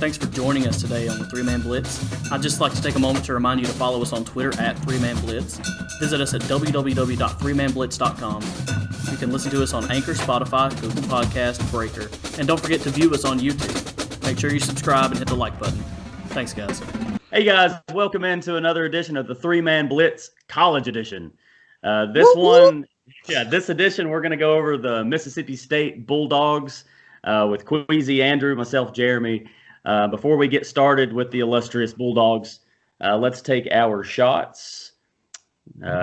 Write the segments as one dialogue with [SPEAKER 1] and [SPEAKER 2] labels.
[SPEAKER 1] thanks for joining us today on the 3-Man Blitz. I'd just like to take a moment to remind you to follow us on Twitter at 3-Man Blitz. Visit us at www.3manblitz.com. You can listen to us on Anchor, Spotify, Google Podcast, Breaker. And don't forget to view us on YouTube. Make sure you subscribe and hit the like button. Thanks, guys.
[SPEAKER 2] Hey, guys. Welcome into another edition of the 3-Man Blitz College Edition. This edition, we're going to go over the Mississippi State Bulldogs with Queasy, Andrew, myself, Jeremy. Before we get started with the illustrious Bulldogs, let's take our shots.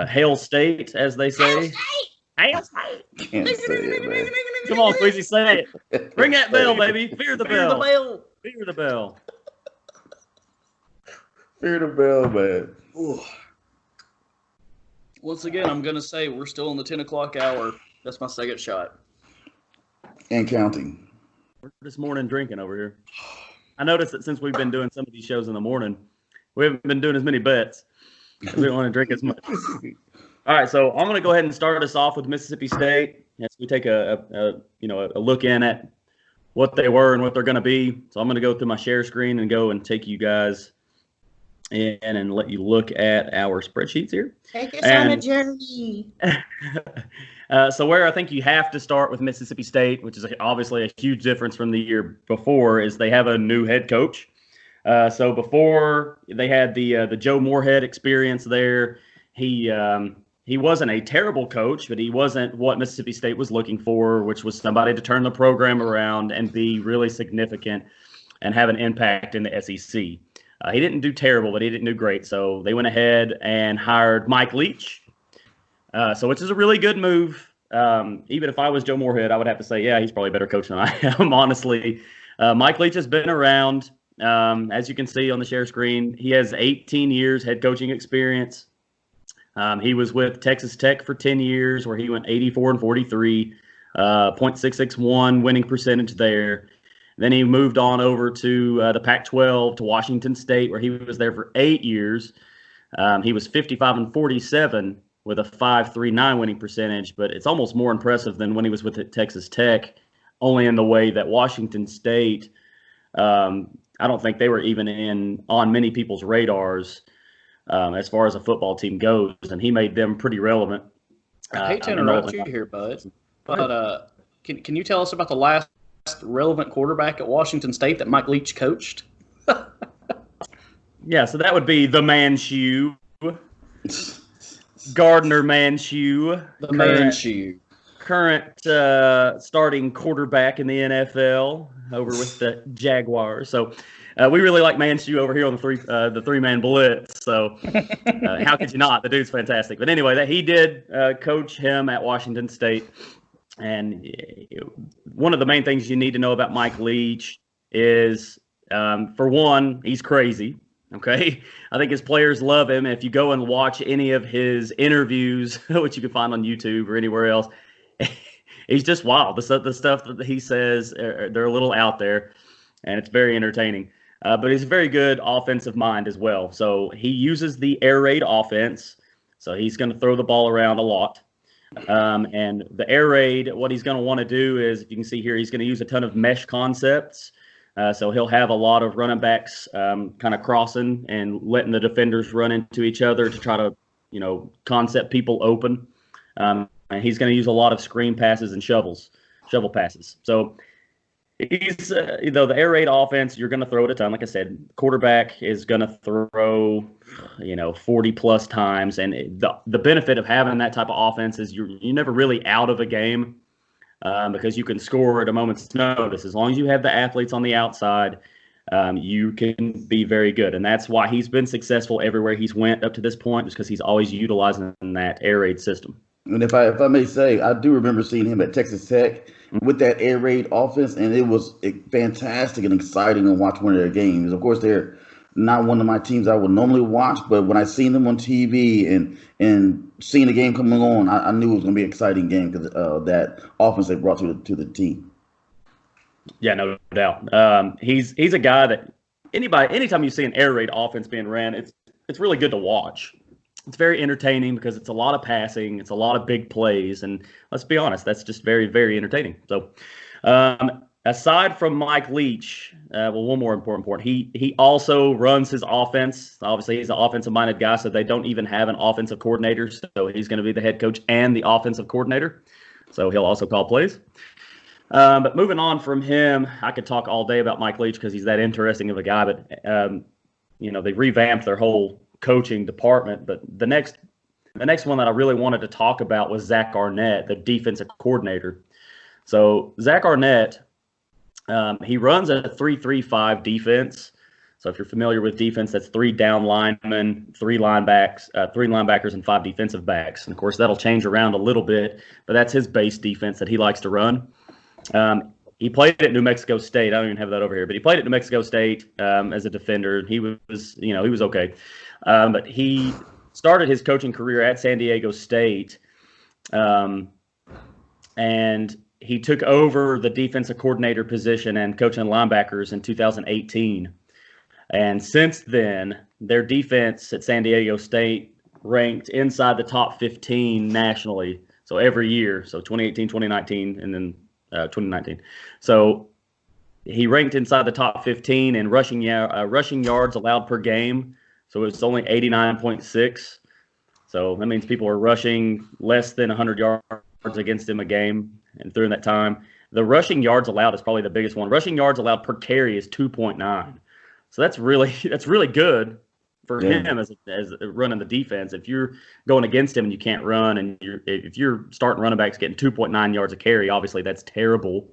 [SPEAKER 2] Hail State, as they say. Hail State!
[SPEAKER 3] Can't say it, man.
[SPEAKER 2] Come on, Queasy, say it. Ring that bell, baby. Fear the bell.
[SPEAKER 1] Fear the bell.
[SPEAKER 2] Fear the bell.
[SPEAKER 3] Fear the bell, man.
[SPEAKER 1] Ooh. Once again, I'm going to say we're still in the 10 o'clock hour. That's my second shot.
[SPEAKER 3] And counting.
[SPEAKER 2] We're this morning drinking over here. I noticed that since we've been doing some of these shows in the morning, we haven't been doing as many bets because we don't want to drink as much. All right, so I'm going to go ahead and start us off with Mississippi State as we take a look in at what they were and what they're going to be. So I'm going to go through my share screen and go and take you guys in and let you look at our spreadsheets here.
[SPEAKER 4] Take us on a journey.
[SPEAKER 2] So where I think you have to start with Mississippi State, which is obviously a huge difference from the year before, is they have a new head coach. So before they had the Joe Moorhead experience there, he wasn't a terrible coach, but he wasn't what Mississippi State was looking for, which was somebody to turn the program around and be really significant and have an impact in the SEC. He didn't do terrible, but he didn't do great. So they went ahead and hired Mike Leach. Which is a really good move. Even if I was Joe Moorhead, I would have to say, yeah, he's probably a better coach than I am, honestly. Mike Leach has been around. As you can see on the share screen, he has 18 years head coaching experience. He was with Texas Tech for 10 years, where he went 84-43, .661 winning percentage there. Then he moved on over to the Pac-12 to Washington State, where he was there for 8 years. He was 55-47 with a 5.39 winning percentage, but it's almost more impressive than when he was with Texas Tech, only in the way that Washington State, I don't think they were even on many people's radars as far as a football team goes, and he made them pretty relevant.
[SPEAKER 1] I hate to interrupt you here, bud, but can you tell us about the last relevant quarterback at Washington State that Mike Leach coached?
[SPEAKER 2] Yeah, so that would be the Manshew, Gardner Minshew, current starting quarterback in the NFL over with the Jaguars. So we really like Minshew over here on the 3-Man Blitz. So how could you not? The dude's fantastic. But anyway, he did coach him at Washington State. And one of the main things you need to know about Mike Leach is, for one, he's crazy. Okay, I think his players love him. If you go and watch any of his interviews, which you can find on YouTube or anywhere else, he's just wild. The stuff that he says, they're a little out there, and it's very entertaining. But he's a very good offensive mind as well. So he uses the air raid offense. So he's going to throw the ball around a lot. And the air raid, what he's going to want to do is, if you can see here, he's going to use a ton of mesh concepts. So he'll have a lot of running backs kind of crossing and letting the defenders run into each other to try to, concept people open. And he's going to use a lot of screen passes and shovel passes. So he's, the air raid offense, you're going to throw it a ton. Like I said, quarterback is going to throw, 40 plus times. And the benefit of having that type of offense is you're never really out of a game. Because you can score at a moment's notice. As long as you have the athletes on the outside, you can be very good. And that's why he's been successful everywhere he's went up to this point, is because he's always utilizing that air raid system.
[SPEAKER 3] And if I may say, I do remember seeing him at Texas Tech with that air raid offense, and it was fantastic and exciting to watch one of their games. Of course, they're not one of my teams I would normally watch, but when I seen them on TV and seeing the game coming on, I knew it was going to be an exciting game because that offense they brought to the team.
[SPEAKER 2] Yeah, no doubt. He's a guy that anytime you see an air raid offense being ran, it's really good to watch. It's very entertaining because it's a lot of passing, it's a lot of big plays, and let's be honest, that's just very, very entertaining. So aside from Mike Leach, one more important point. He also runs his offense. Obviously, he's an offensive-minded guy, so they don't even have an offensive coordinator. So he's going to be the head coach and the offensive coordinator. So he'll also call plays. But moving on from him, I could talk all day about Mike Leach because he's that interesting of a guy. But they revamped their whole coaching department. But the next one that I really wanted to talk about was Zack Arnett, the defensive coordinator. So Zack Arnett, he runs a 3-3-5 defense. So if you're familiar with defense, that's 3 down linemen, 3 linebackers, and 5 defensive backs. And of course, that'll change around a little bit, but that's his base defense that he likes to run. He played at New Mexico State. I don't even have that over here, but he played at New Mexico State as a defender. He was okay. But he started his coaching career at San Diego State, and he took over the defensive coordinator position and coaching linebackers in 2018. And since then, their defense at San Diego State ranked inside the top 15 nationally. So every year, so 2018, 2019, and then 2019. So he ranked inside the top 15 in rushing yards allowed per game. So it's only 89.6. So that means people are rushing less than 100 yards against him a game. And during that time, the rushing yards allowed is probably the biggest one. Rushing yards allowed per carry is 2.9. So that's really good for him as running the defense. If you're going against him and you can't run, and if you're starting running backs getting 2.9 yards a carry, obviously that's terrible.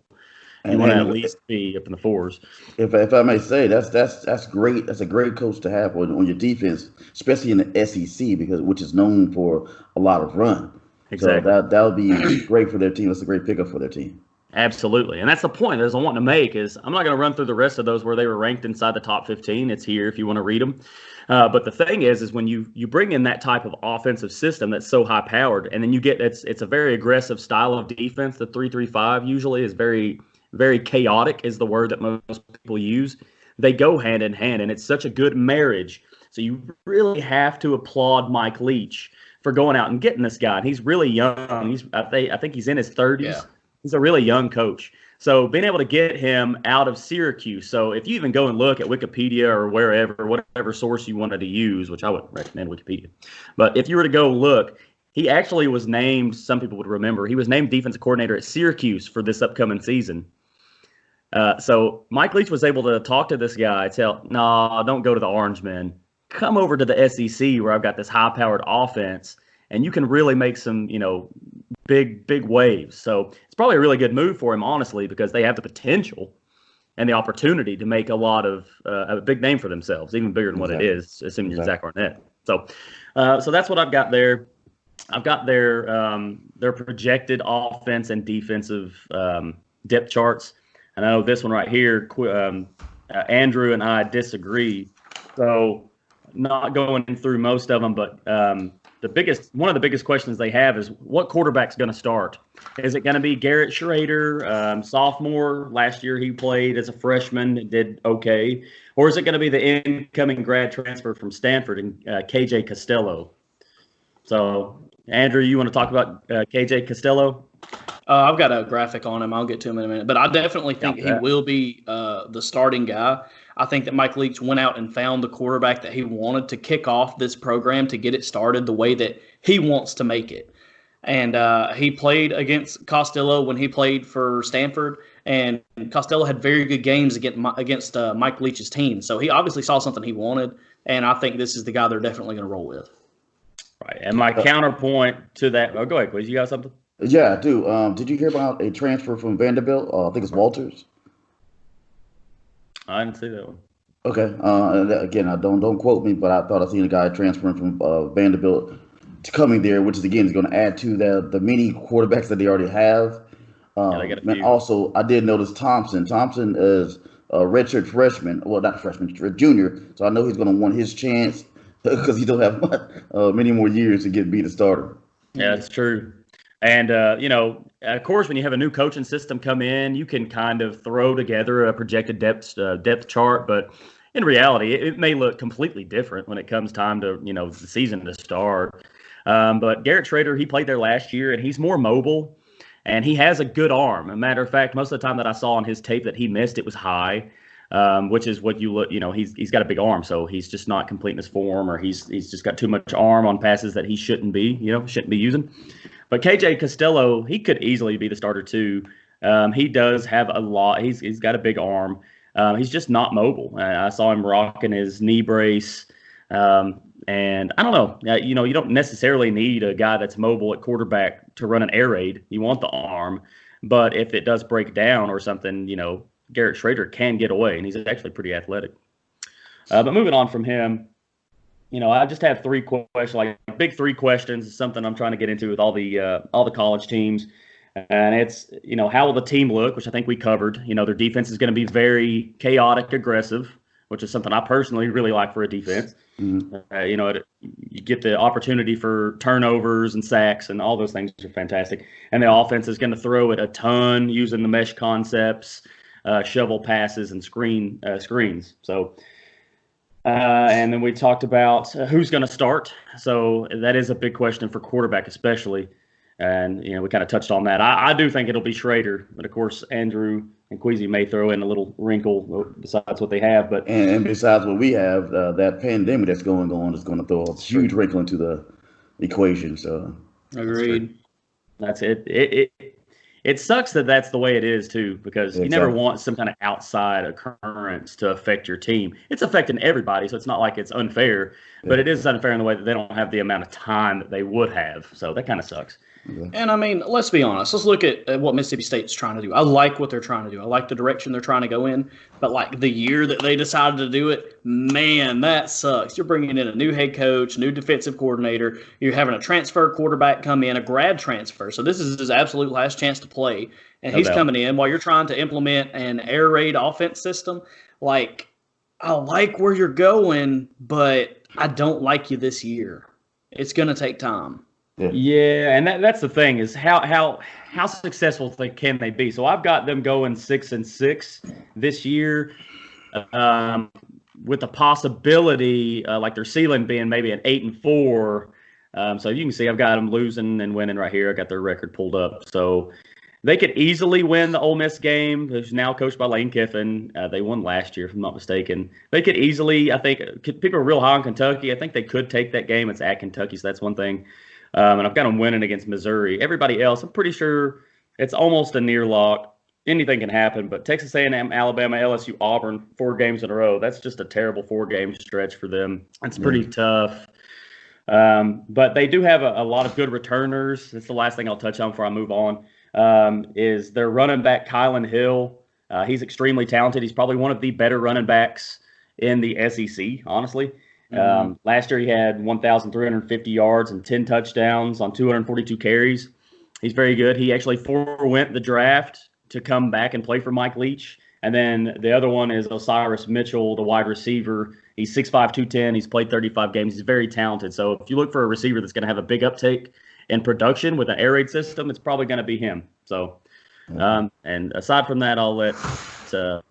[SPEAKER 2] You want to at least be up in the 4s.
[SPEAKER 3] If I may say, that's great. That's a great coach to have on your defense, especially in the SEC, which is known for a lot of run.
[SPEAKER 2] Exactly.
[SPEAKER 3] So that'll be great for their team. That's a great pickup for their team.
[SPEAKER 2] Absolutely. And that's the point that I want to make is I'm not going to run through the rest of those where they were ranked inside the top 15. It's here if you want to read them. But the thing is when you bring in that type of offensive system that's so high powered, and then you get it's a very aggressive style of defense. The 3-3-5 usually is very, very chaotic is the word that most people use. They go hand in hand, and it's such a good marriage. So you really have to applaud Mike Leach for going out and getting this guy. And he's really young. I think he's in his 30s. Yeah. He's a really young coach. So being able to get him out of Syracuse. So if you even go and look at Wikipedia or wherever, whatever source you wanted to use, which I wouldn't recommend Wikipedia. But if you were to go look, he actually was named, some people would remember, he was named defensive coordinator at Syracuse for this upcoming season. So Mike Leach was able to talk to this guy, don't go to the Orange Men. Come over to the SEC where I've got this high-powered offense, and you can really make some, big waves. So it's probably a really good move for him, honestly, because they have the potential and the opportunity to make a big name for themselves, even bigger than what it is, assuming you're Zack Arnett. So that's what I've got there. I've got their projected offense and defensive depth charts. And I know this one right here, Andrew and I disagree. So not going through most of them, but one of the biggest questions they have is what quarterback's going to start? Is it going to be Garrett Reiter, sophomore? Last year he played as a freshman and did okay. Or is it going to be the incoming grad transfer from Stanford and KJ Costello? So, Andrew, you want to talk about KJ Costello?
[SPEAKER 1] I've got a graphic on him. I'll get to him in a minute. But I definitely think he will be the starting guy. I think that Mike Leach went out and found the quarterback that he wanted to kick off this program, to get it started the way that he wants to make it. And he played against Costello when he played for Stanford, and Costello had very good games against Mike Leach's team. So he obviously saw something he wanted, and I think this is the guy they're definitely going to roll with.
[SPEAKER 2] Right. And my counterpoint to that – go ahead, please. You got something?
[SPEAKER 3] Yeah, I do. Did you hear about a transfer from Vanderbilt? I think it's Walters.
[SPEAKER 2] I didn't see that one.
[SPEAKER 3] Okay. Again, don't quote me, but I thought I seen a guy transferring from Vanderbilt to coming there, which is going to add to the many quarterbacks that they already have. And also, I did notice Thompson. Thompson is a redshirt freshman. Well, not freshman, junior. So I know he's going to want his chance because he don't have many more years to be the starter.
[SPEAKER 2] Yeah, that's true. And, of course, when you have a new coaching system come in, you can kind of throw together a projected depth chart. But in reality, it may look completely different when it comes time to, the season to start. But Garrett Reiter, he played there last year, and he's more mobile. And he has a good arm. As a matter of fact, most of the time that I saw on his tape that he missed, it was high, which is what you look. He's got a big arm, so he's just not completing his form, or he's just got too much arm on passes that he shouldn't be using. But KJ Costello, he could easily be the starter too. He does have a lot. He's got a big arm. He's just not mobile. I saw him rocking his knee brace. And I don't know, you don't necessarily need a guy that's mobile at quarterback to run an air raid. You want the arm, but if it does break down or something, Garrett Reiter can get away, and he's actually pretty athletic. But moving on from him, I just have three questions, like big three questions. Is something I'm trying to get into with all the college teams, and it's how will the team look, which I think we covered. Their defense is going to be very chaotic, aggressive, which is something I personally really like for a defense. Mm-hmm. You get the opportunity for turnovers and sacks, and all those things are fantastic. And the offense is going to throw it a ton using the mesh concepts, shovel passes, and screens. So, and then we talked about who's going to start. So that is a big question for quarterback, especially. And, we kind of touched on that. I do think it'll be Schrader, but of course, Andrew and Queasy may throw in a little wrinkle besides what they have. But
[SPEAKER 3] and besides what we have, that pandemic that's going on is going to throw a huge wrinkle into the equation. So,
[SPEAKER 1] agreed.
[SPEAKER 2] That's it. It sucks that that's the way it is too, because you never want some kind of outside occurrence to affect your team. It's affecting everybody, so it's not like it's unfair, but it is unfair in the way that they don't have the amount of time that they would have. So that kind of sucks.
[SPEAKER 1] And I mean, let's be honest. Let's look at what Mississippi State's trying to do. I like what they're trying to do. I like the direction they're trying to go in. But like the year that they decided to do it, man, that sucks. You're bringing in a new head coach, new defensive coordinator. You're having a transfer quarterback come in, a grad transfer. So this is his absolute last chance to play. And he's coming in while you're trying to implement an air raid offense system. Like, I like where you're going, but I don't like you this year. It's going to take time.
[SPEAKER 2] Yeah, and that's the thing is how successful can they be? So I've got them going 6-6 this year, with the possibility like their ceiling being maybe an 8-4. So you can see I've got them losing and winning right here. I got their record pulled up, so they could easily win the Ole Miss game, who's now coached by Lane Kiffin. They won last year, if I'm not mistaken. They could easily, I think, people are real high on Kentucky. I think they could take that game. It's at Kentucky, so that's one thing. And I've got them winning against Missouri. Everybody else, I'm pretty sure it's almost a near lock. Anything can happen, but Texas A&M, Alabama, LSU, Auburn, 4 games in a row. That's just a terrible 4-game stretch for them. It's pretty tough. But they do have a lot of good returners. That's the last thing I'll touch on before I move on, is their running back, Kylan Hill. He's extremely talented. He's probably one of the better running backs in the SEC, honestly. Last year he had 1,350 yards and 10 touchdowns on 242 carries. He's very good. He actually forewent the draft to come back and play for Mike Leach. And then the other one is Cyrus Mitchell, the wide receiver. He's 6'5", 210. He's played 35 games. He's very talented. So if you look for a receiver that's going to have a big uptake in production with an air raid system, it's probably going to be him. So, and aside from that, I'll let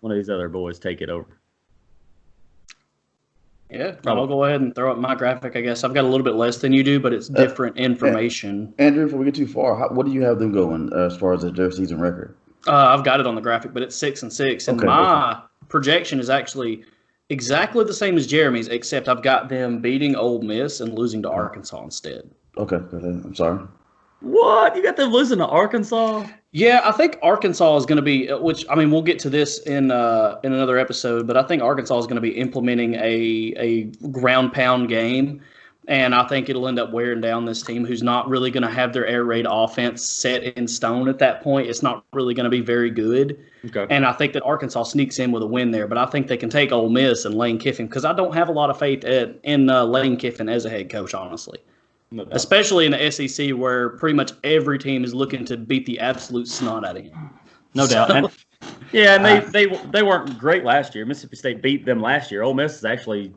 [SPEAKER 2] one of these other boys take it over.
[SPEAKER 1] Yeah, I'll go ahead and throw up my graphic, I guess. I've got a little bit less than you do, but it's different information.
[SPEAKER 3] Andrew, before we get too far, what do you have them going as far as their season record?
[SPEAKER 1] I've got it on the graphic, but it's 6-6. And my projection is actually exactly the same as Jeremy's, except I've got them beating Ole Miss and losing to Arkansas instead.
[SPEAKER 3] Okay, I'm sorry.
[SPEAKER 2] What? You got them losing to Arkansas?
[SPEAKER 1] Yeah, I think Arkansas is going to be, which, I mean, we'll get to this in another episode, but I think Arkansas is going to be implementing a ground pound game, and I think it'll end up wearing down this team who's not really going to have their air raid offense set in stone at that point. It's not really going to be very good. Okay. And I think that Arkansas sneaks in with a win there, but I think they can take Ole Miss and Lane Kiffin, because I don't have a lot of faith in Lane Kiffin as a head coach, honestly. No doubt. Especially in the SEC, where pretty much every team is looking to beat the absolute snot out of him.
[SPEAKER 2] No doubt. And, yeah, and they weren't great last year. Mississippi State beat them last year. Ole Miss is actually,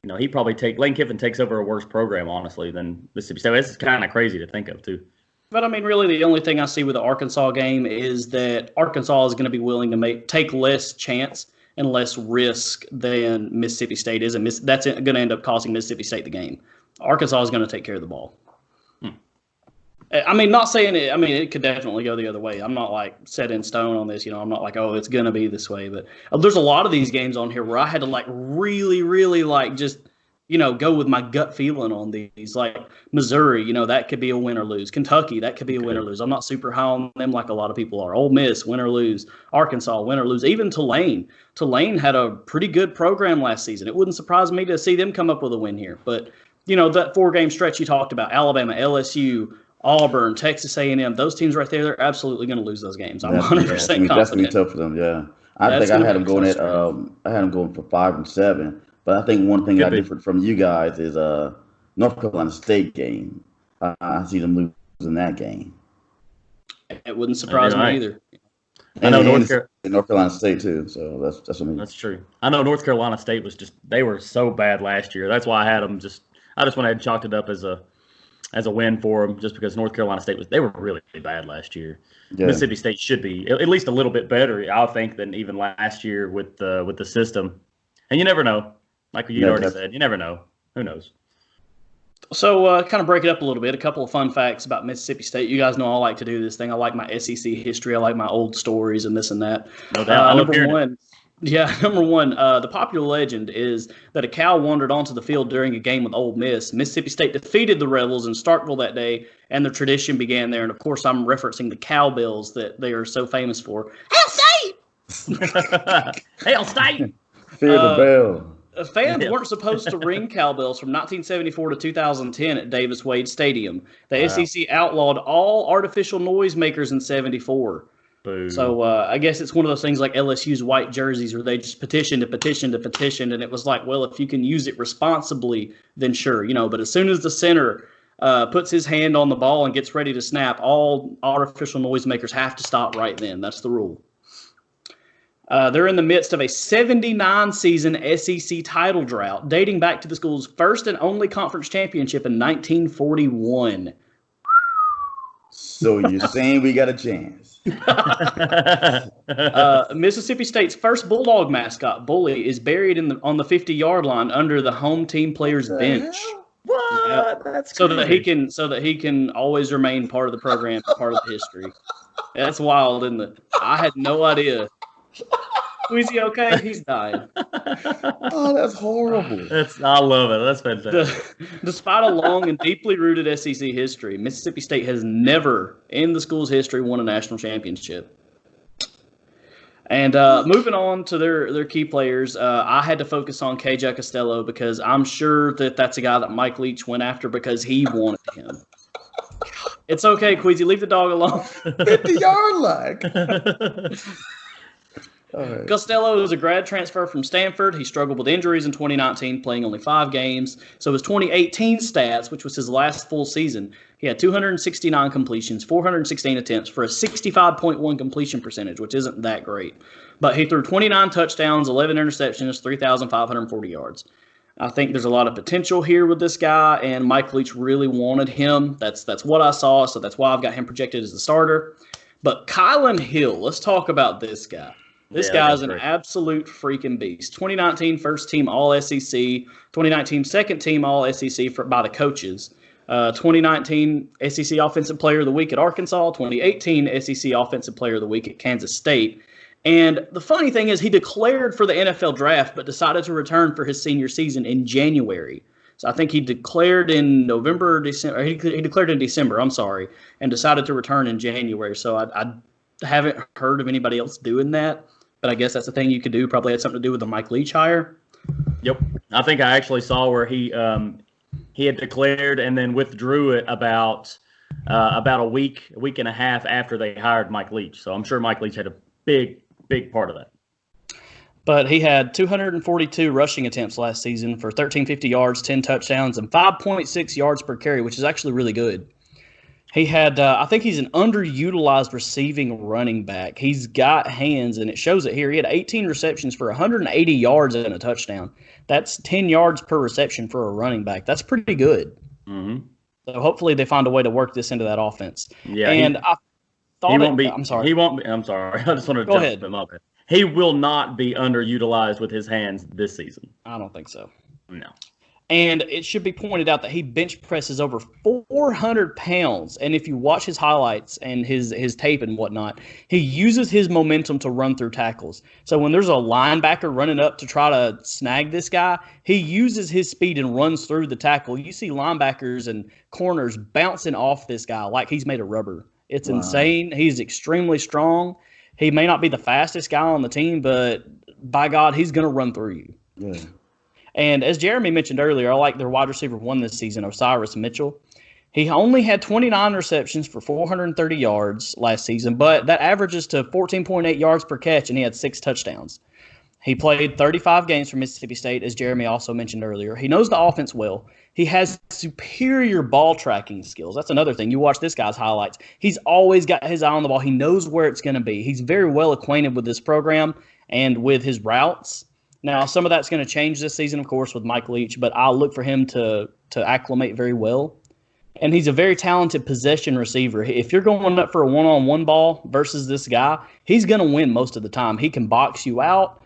[SPEAKER 2] Lane Kiffin takes over a worse program, honestly, than Mississippi State. This is kind of crazy to think of, too.
[SPEAKER 1] But, I mean, really the only thing I see with the Arkansas game is that Arkansas is going to be willing to take less chance and less risk than Mississippi State is, and that's going to end up costing Mississippi State the game. Arkansas is going to take care of the ball. I mean, not saying it. I mean, it could definitely go the other way. I'm not like set in stone on this. I'm not like, oh, it's gonna be this way. But there's a lot of these games on here where I had to like really, really like just go with my gut feeling on these. Like Missouri, that could be a win or lose. Kentucky, that could be a win or lose. I'm not super high on them like a lot of people are. Ole Miss, win or lose. Arkansas, win or lose. Even Tulane. Tulane had a pretty good program last season. It wouldn't surprise me to see them come up with a win here. But that 4-game stretch you talked about, Alabama, LSU, Auburn, Texas A&M, those teams right there, they're absolutely going to lose those games. I'm 100% confident.
[SPEAKER 3] That's going to be tough for them, yeah. I think I had them going for 5-7. But I think one thing different from you guys is North Carolina State game. I see them losing that game.
[SPEAKER 1] It wouldn't surprise me either.
[SPEAKER 2] I know
[SPEAKER 3] North Carolina State too, so that's what I mean.
[SPEAKER 2] That's true. I know North Carolina State they were so bad last year. That's why I had them I just went ahead and chalked it up as a win for them, just because North Carolina State they were really bad last year. Yeah. Mississippi State should be at least a little bit better, I think, than even last year with the system. And you never know. Like you already said, you never know. Who knows?
[SPEAKER 1] So kind of break it up a little bit. A couple of fun facts about Mississippi State. You guys know I like to do this thing. I like my SEC history. I like my old stories and this and that.
[SPEAKER 2] No doubt.
[SPEAKER 1] Number one, the popular legend is that a cow wandered onto the field during a game with Ole Miss. Mississippi State defeated the Rebels in Starkville that day, and the tradition began there. And, of course, I'm referencing the cowbells that they are so famous for. Hail State!
[SPEAKER 2] Hail State!
[SPEAKER 3] Fear the bell.
[SPEAKER 1] Fans weren't supposed to ring cowbells from 1974 to 2010 at Davis Wade Stadium. The SEC outlawed all artificial noisemakers in 74.
[SPEAKER 2] Boo.
[SPEAKER 1] So I guess it's one of those things like LSU's white jerseys where they just petitioned, and it was like, well, if you can use it responsibly, then sure, But as soon as the center puts his hand on the ball and gets ready to snap, all artificial noisemakers have to stop right then. That's the rule. They're in the midst of a 79-season SEC title drought dating back to the school's first and only conference championship in 1941.
[SPEAKER 3] So you're saying we got a chance?
[SPEAKER 1] Mississippi State's first Bulldog mascot, Bully, is buried on the 50-yard line under the home team player's bench.
[SPEAKER 2] What?
[SPEAKER 1] Yep.
[SPEAKER 2] That's
[SPEAKER 1] so
[SPEAKER 2] crazy.
[SPEAKER 1] that he can always remain part of the program, part of the history. That's wild, isn't it? I had no idea. Is he okay? He's dying.
[SPEAKER 3] Oh, that's horrible.
[SPEAKER 2] I love it. That's fantastic.
[SPEAKER 1] Despite a long and deeply rooted SEC history, Mississippi State has never, in the school's history, won a national championship. And moving on to their key players, I had to focus on KJ Costello because I'm sure that's a guy that Mike Leach went after because he wanted him. It's okay, Queasy. Leave the dog alone.
[SPEAKER 3] 50-yard line.
[SPEAKER 1] Right. Costello is a grad transfer from Stanford. He struggled with injuries in 2019, playing only 5 games. So his 2018 stats, which was his last full season, he had 269 completions, 416 attempts for a 65.1 completion percentage, which isn't that great. But he threw 29 touchdowns, 11 interceptions, 3,540 yards. I think there's a lot of potential here with this guy, and Mike Leach really wanted him. That's what I saw, so that's why I've got him projected as the starter. But Kylan Hill, let's talk about this guy. This guy's an absolute freaking beast. 2019 first team All-SEC, 2019 second team All-SEC by the coaches. 2019 SEC Offensive Player of the Week at Arkansas, 2018 SEC Offensive Player of the Week at Kansas State. And the funny thing is he declared for the NFL draft but decided to return for his senior season in January. So I think he declared in December, he declared in December, and decided to return in January. So I haven't heard of anybody else doing that. But I guess that's the thing you could do. Probably had something to do with the Mike Leach hire.
[SPEAKER 2] Yep. I think I actually saw where he had declared and then withdrew it about a week and a half after they hired Mike Leach. So I'm sure Mike Leach had a big part of that.
[SPEAKER 1] But he had 242 rushing attempts last season for 1,350 yards, 10 touchdowns, and 5.6 yards per carry, which is actually really good. He had, I think he's an underutilized receiving running back. He's got hands, and it shows it here. He had 18 receptions for 180 yards and a touchdown. That's 10 yards per reception for a running back. That's pretty good.
[SPEAKER 2] Mm-hmm.
[SPEAKER 1] So hopefully they find a way to work this into that offense.
[SPEAKER 2] Yeah,
[SPEAKER 1] and I thought
[SPEAKER 2] he won't be.
[SPEAKER 1] I'm sorry.
[SPEAKER 2] He won't be. I'm sorry. I just want to
[SPEAKER 1] go ahead.
[SPEAKER 2] Him up. He will not be underutilized with his hands this season.
[SPEAKER 1] I don't think so.
[SPEAKER 2] No.
[SPEAKER 1] And it should be pointed out that he bench presses over 400 pounds. And if you watch his highlights and his tape and whatnot, he uses his momentum to run through tackles. So when there's a linebacker running up to try to snag this guy, he uses his speed and runs through the tackle. You see linebackers and corners bouncing off this guy like he's made of rubber. It's insane. He's extremely strong. He may not be the fastest guy on the team, but by God, he's going to run through you.
[SPEAKER 3] Yeah.
[SPEAKER 1] And as Jeremy mentioned earlier, I like their wide receiver 1 this season, Cyrus Mitchell. He only had 29 receptions for 430 yards last season, but that averages to 14.8 yards per catch, and he had 6 touchdowns. He played 35 games for Mississippi State, as Jeremy also mentioned earlier. He knows the offense well. He has superior ball tracking skills. That's another thing. You watch this guy's highlights. He's always got his eye on the ball. He knows where it's going to be. He's very well acquainted with this program and with his routes. Now, some of that's going to change this season, of course, with Mike Leach, but I'll look for him to acclimate very well. And he's a very talented possession receiver. If you're going up for a one-on-one ball versus this guy, he's going to win most of the time. He can box you out,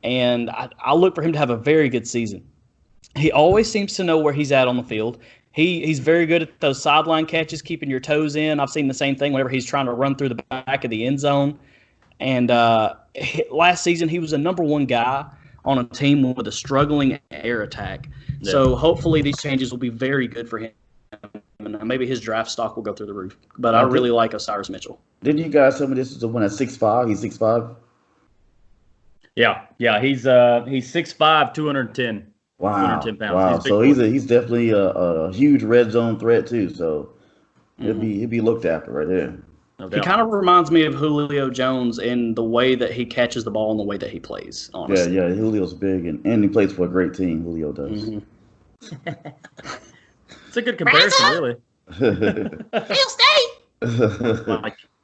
[SPEAKER 1] and I'll look for him to have a very good season. He always seems to know where he's at on the field. He's very good at those sideline catches, keeping your toes in. I've seen the same thing whenever he's trying to run through the back of the end zone. And last season, he was a number 1 guy on a team with a struggling air attack. Yeah. So hopefully these changes will be very good for him. And maybe his draft stock will go through the roof. But I really like Cyrus Mitchell.
[SPEAKER 3] Didn't you guys tell me this is the one at 6'5"? He's 6'5"?
[SPEAKER 2] Yeah. He's 6'5", 210.
[SPEAKER 3] Wow.
[SPEAKER 2] 210 pounds.
[SPEAKER 3] Wow. So he's definitely a huge red zone threat too. So he'll be looked after right there.
[SPEAKER 1] No doubt. He kind of reminds me of Julio Jones in the way that he catches the ball and the way that he plays, honestly.
[SPEAKER 3] Yeah, Julio's big, and he plays for a great team, Julio does.
[SPEAKER 2] Mm-hmm. It's a good comparison, really.
[SPEAKER 4] Hill State!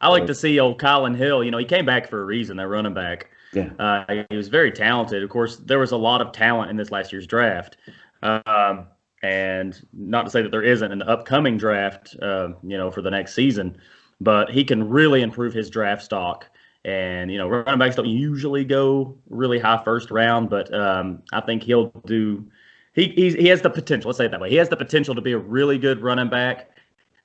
[SPEAKER 2] I like to see old Colin Hill. He came back for a reason, that running back.
[SPEAKER 3] Yeah.
[SPEAKER 2] He was very talented. Of course, there was a lot of talent in this last year's draft. And not to say that there isn't an upcoming draft, for the next season. But he can really improve his draft stock. And, running backs don't usually go really high first round, but I think he'll do – he has the potential. Let's say it that way. He has the potential to be a really good running back,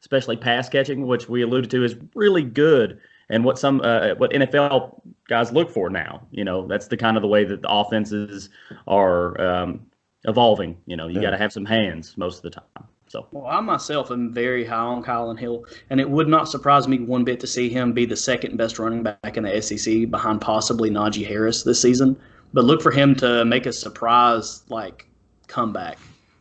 [SPEAKER 2] especially pass catching, which we alluded to is really good and what NFL guys look for now. That's the kind of the way that the offenses are evolving. You got to have some hands most of the time. So.
[SPEAKER 1] Well, I myself am very high on Colin Hill, and it would not surprise me one bit to see him be the second best running back in the SEC behind possibly Najee Harris this season. But look for him to make a surprise comeback.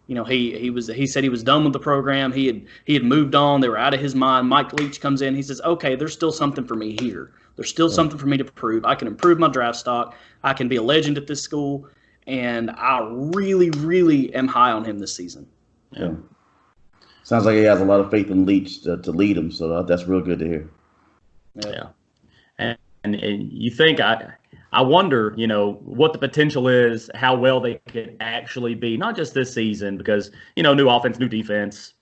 [SPEAKER 1] He said he was done with the program. He had moved on. They were out of his mind. Mike Leach comes in. He says, "Okay, there's still something for me here. There's still something for me to prove. I can improve my draft stock. I can be a legend at this school, and I really, really am high on him this season."
[SPEAKER 3] Yeah. Sounds like he has a lot of faith in Leach to lead him, so that's real good to hear.
[SPEAKER 2] Yeah. And you think, I wonder, what the potential is, how well they could actually be, not just this season, because, new offense, new defense,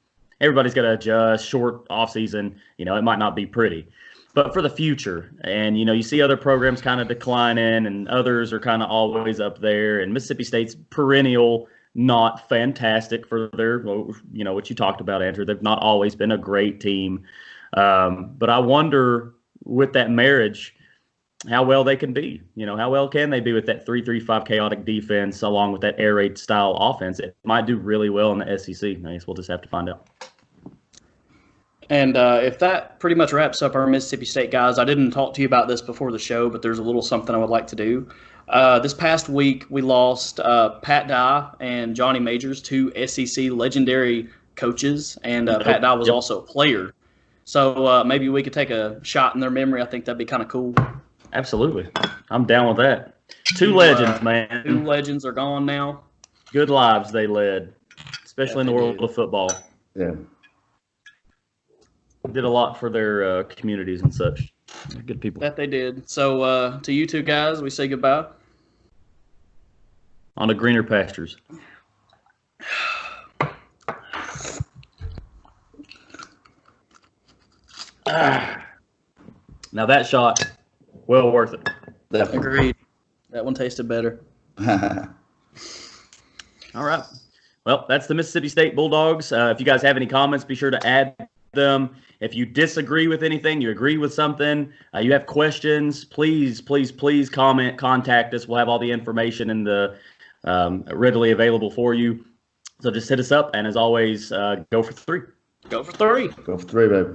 [SPEAKER 2] everybody's got to adjust, short offseason, it might not be pretty. But for the future, and, you see other programs kind of declining and others are kind of always up there, and Mississippi State's perennial not fantastic for their, what you talked about, Andrew. They've not always been a great team. But I wonder with that marriage, how well they can be. How well can they be with that 3-3-5 chaotic defense along with that air raid style offense? It might do really well in the SEC. I guess we'll just have to find out.
[SPEAKER 1] And if that pretty much wraps up our Mississippi State guys, I didn't talk to you about this before the show, but there's a little something I would like to do. This past week, we lost Pat Dye and Johnny Majors, 2 SEC legendary coaches, and Pat Dye was also a player. So maybe we could take a shot in their memory. I think that'd be kind of cool.
[SPEAKER 2] Absolutely. I'm down with that. 2 legends, man.
[SPEAKER 1] 2 legends are gone now.
[SPEAKER 2] Good lives they led, especially in the world of football.
[SPEAKER 3] Yeah.
[SPEAKER 2] Did a lot for their communities and such. Good people.
[SPEAKER 1] That they did. So to you 2 guys, we say goodbye.
[SPEAKER 2] On to greener pastures. Now that shot, well worth it.
[SPEAKER 3] Definitely.
[SPEAKER 1] Agreed. That one tasted better.
[SPEAKER 2] All right. Well, that's the Mississippi State Bulldogs. If you guys have any comments, be sure to add them. If you disagree with anything, you agree with something, you have questions, please comment, contact us. We'll have all the information in the readily available for you. So just hit us up, and as always, go for 3.
[SPEAKER 1] Go for 3.
[SPEAKER 3] Go for 3, baby.